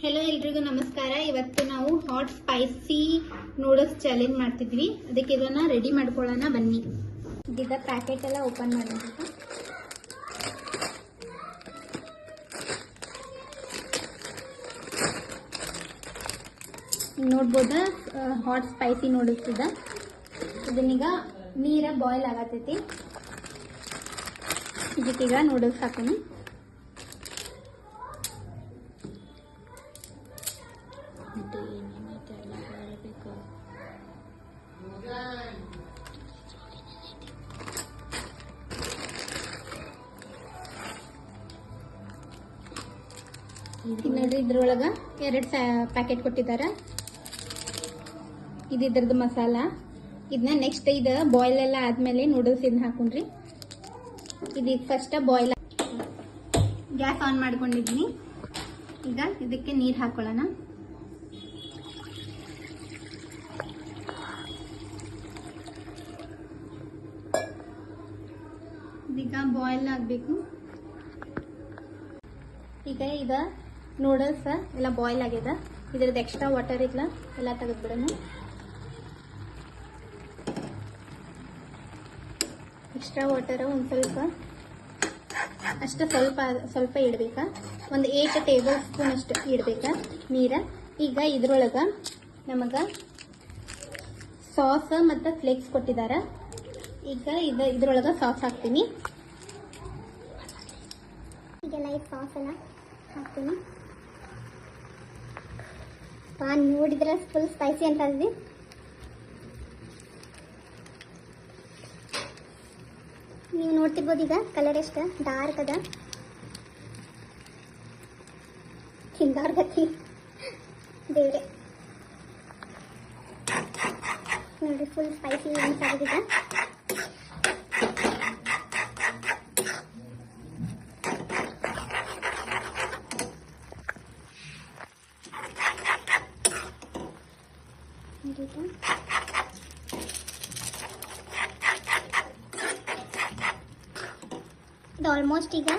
Hello ಎಲ್ರಿಗೂ ನಮಸ್ಕಾರ. ಇವತ್ತು ನಾವು ಹಾಟ್ ಸ್ಪೈಸಿ ನೂಡಲ್ಸ್ ಚಾಲೆಂಜ್ ಮಾಡ್ತಿದ್ವಿ. ಅದಕ್ಕೆ ಇದನ್ನ ರೆಡಿ ಮಾಡ್ಕೊಳ್ಳೋಣ ಬನ್ನಿ. ಇದರ ಪ್ಯಾಕೆಟ್ ಎಲ್ಲ ಓಪನ್ ಮಾಡೋಣ. ನೋಡ್ಬೋದ ಹಾಟ್ ಸ್ಪೈಸಿ ನೂಡಲ್ಸ್ ಇದೆ. ಇದನ್ನೀಗ ನೀರ ಬಾಯ್ಲ್ ಆಗತೈತಿ. ಇದಕ್ಕೀಗ ನೂಡಲ್ಸ್ ಹಾಕೋಣ. ನೋಡ್ರಿ, ಇದ್ರೊಳಗ 2 ಪ್ಯಾಕೆಟ್ ಕೊಟ್ಟಿದ್ದಾರೆ. ಇದ್ರದ್ದು ಮಸಾಲ. ಇದನ್ನ ನೆಕ್ಸ್ಟ್ ಇದು ಬಾಯ್ಲ್ ಎಲ್ಲ ಆದ್ಮೇಲೆ ನೂಡಲ್ಸ್ ಇದನ್ನ ಹಾಕೊಂಡ್ರಿ. ಇದು ಫಸ್ಟ್ ಬಾಯ್ಲ್. ಗ್ಯಾಸ್ ಆನ್ ಮಾಡ್ಕೊಂಡಿದ್ದೀನಿ. ಈಗ ಇದಕ್ಕೆ ನೀರು ಹಾಕೊಳ್ಳೋಣ. ಇದೀಗ ಬಾಯ್ಲ್ ಆಗಬೇಕು. ಈಗ ಇದು ನೂಡಲ್ಸ್ ಎಲ್ಲ ಬಾಯ್ಲ್ ಆಗ್ಯದ. ಇದ್ರದ್ದು ಎಕ್ಸ್ಟ್ರಾ ವಾಟರ್ ಇಲ್ಲ, ಎಲ್ಲ ತೆಗೆದ್ಬಿಡೋಣ. ಎಕ್ಸ್ಟ್ರಾ ವಾಟರ್ ಒಂದು ಸ್ವಲ್ಪ ಇಡ್ಬೇಕಾ. ಒಂದು 8 ಟೇಬಲ್ ಸ್ಪೂನ್ ಅಷ್ಟು ಇಡ್ಬೇಕಾ ನೀರ. ಈಗ ಇದ್ರೊಳಗೆ ನಮಗೆ ಸಾಸ್ ಮತ್ತು ಫ್ಲೇಕ್ಸ್ ಕೊಟ್ಟಿದ್ದಾರೆ. ಈಗ ಇದ್ರೊಳಗೆ ಸಾಸ್ ಹಾಕ್ತೀನಿ. ಈಗೆಲ್ಲ ಈ ಸಾಸ್ ಎಲ್ಲ ಹಾಕ್ತೀನಿ. ನೋಡಿದ್ರೆ ಫುಲ್ ಸ್ಪೈಸಿ ಅಂತ ಇದೆ. ನೀವು ನೋಡ್ತಿರ್ಬೋದು ಈಗ ಕಲರ್ ಎಷ್ಟು ಡಾರ್ಕ್ ಅದ. ತಿಂದಾರ್ಗತಿ ಬೇರೆ ನೋಡಿ, ಫುಲ್ ಸ್ಪೈಸಿ ಅನ್ಸಾಗಿದೆ. ಇದು ಆಲ್ಮೋಸ್ಟ್ ಈಗ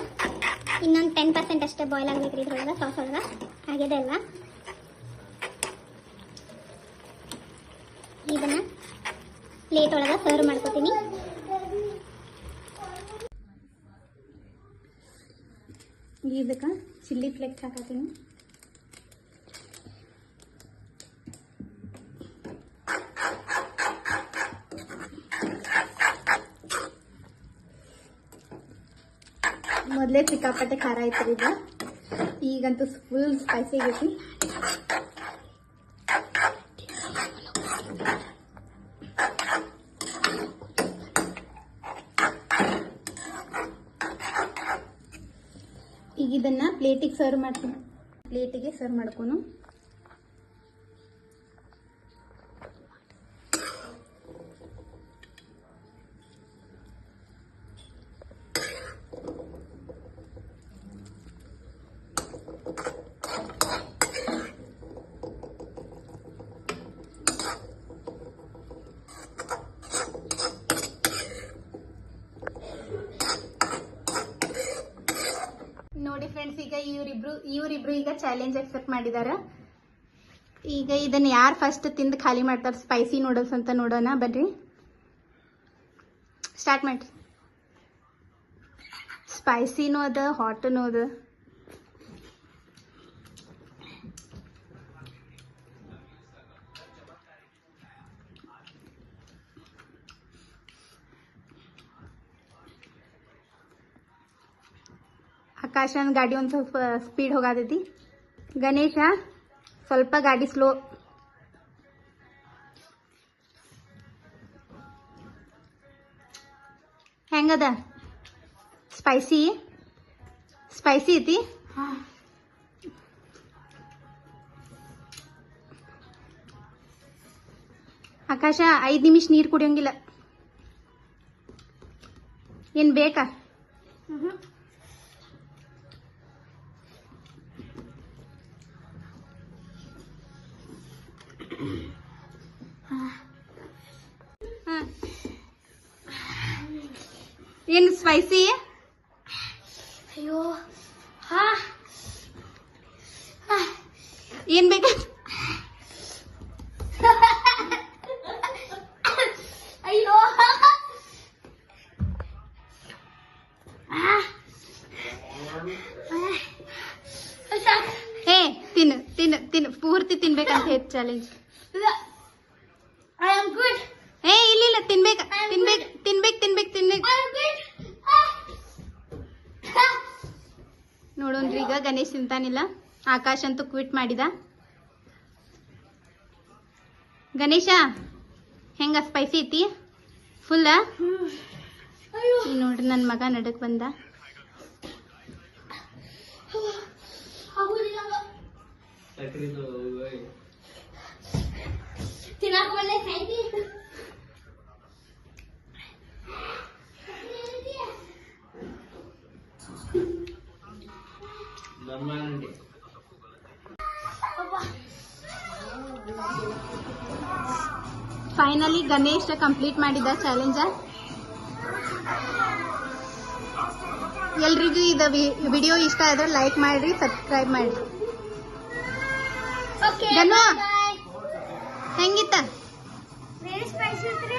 ಇನ್ನೊಂದು 10% ಅಷ್ಟೇ ಬಾಯ್ಲ್ ಆಗಬೇಕು ರೀ. ಇದ್ರೊಳಗೆ ಸಾಸ್ ಒಳಗೆ ಆಗಿದೆ ಅಲ್ಲ. ಇದನ್ನ ಪ್ಲೇಟ್ ಒಳಗೆ ಸರ್ವ್ ಮಾಡ್ಕೋತೀನಿ. ಇದಕ್ಕೆ ಚಿಲ್ಲಿ ಫ್ಲೇಕ್ಸ್ ಹಾಕತ್ತೀನಿ. ಮೊದಲೇ ಸಿಕ್ಕಾಪಟ್ಟೆ ಖಾರ ಐತ್ರಿ ಇದು. ಈಗಂತೂ ಫುಲ್ ಸ್ಪೈಸಿ ಆಗೈತಿ. ಈಗ ಇದನ್ನ ಪ್ಲೇಟಿಗೆ ಸರ್ವ್ ಮಾಡ್ತೀನಿ. ಪ್ಲೇಟಿಗೆ ಸರ್ವ್ ಮಾಡ್ಕೊನು. ನೋಡಿ ಫ್ರೆಂಡ್ಸ್, ಈಗ ಇವರಿಬ್ರು ಈಗ ಚಾಲೆಂಜ್ ಅಕ್ಸೆಪ್ಟ್ ಮಾಡಿದಾರ. ಈಗ ಇದನ್ನ ಯಾರು ಫಸ್ಟ್ ತಿಂದು ಖಾಲಿ ಮಾಡ್ತಾರೆ ಸ್ಪೈಸಿ ನೂಡಲ್ಸ್ ಅಂತ ನೋಡೋಣ ಬನ್ರಿ. ಸ್ಟಾರ್ಟ್ ಮಾಡಿ. ಸ್ಪೈಸಿನೂ ಅದ, ಹಾಟ್ನೂ ಅದ. ಆಕಾಶನ ಗಾಡಿ ಒಂದು ಸ್ವಲ್ಪ ಸ್ಪೀಡ್ ಹೋಗಾತೈತಿ. ಗಣೇಶ ಸ್ವಲ್ಪ ಗಾಡಿ ಸ್ಲೋ. ಹೆಂಗದ? ಸ್ಪೈಸಿ ಐತಿ. ಆಕಾಶ 5 ನಿಮಿಷ ನೀರು ಕುಡಿಯಂಗಿಲ್ಲ. ಏನ್ ಬೇಕಾ? ಏನು ಸ್ಪೈಸಿ? ಅಯ್ಯೋ ಏನ್ ಬೇಕ ಅಯ್ಯೋ ಏ ತಿನ್ನು ತಿನ್ನು ತಿನ್ನು ಪೂರ್ತಿ ತಿನ್ಬೇಕಂತ ಹೇಳಿ ಚಾಲೆಂಜ್. I am good. ಏ ಇಲ್ಲ ತಿನ್ಬೇಕ ತಿನ್ಬೇಕು ತಿನ್ಬೇಕು ತಿನ್ಬೇಕು ತಿನ್ಬೇಕು. ನೋಡೋಣ್ರಿ ಈಗ ಗಣೇಶ್ ತಿಂತಾನಿಲ್ಲ. ಆಕಾಶ್ ಅಂತೂ ಕ್ವಿಟ್ ಮಾಡಿದ. ಗಣೇಶ ಹೆಂಗ ಸ್ಪೈಸಿ ಐತಿ ಫುಲ್ಲ? ನೋಡ್ರಿ ನನ್ನ ಮಗ ನಡಕ್ ಬಂದ. ಫೈನಲಿ ಗಣೇಶ್ ಕಂಪ್ಲೀಟ್ ಮಾಡಿದ ಚಾಲೆಂಜ್. ಎಲ್ರಿಗೂ ಇದು ವಿಡಿಯೋ ಇಷ್ಟ ಆದ್ರೆ ಲೈಕ್ ಮಾಡ್ರಿ, ಸಬ್ಸ್ಕ್ರೈಬ್ ಮಾಡ್ರಿ. ಓಕೆ ಧನು ಬಾಯ್. ಹೆಂಗಿತ್ತ? ವೆರಿ ಸ್ಪೈಸಿ ಇತ್ರಿ.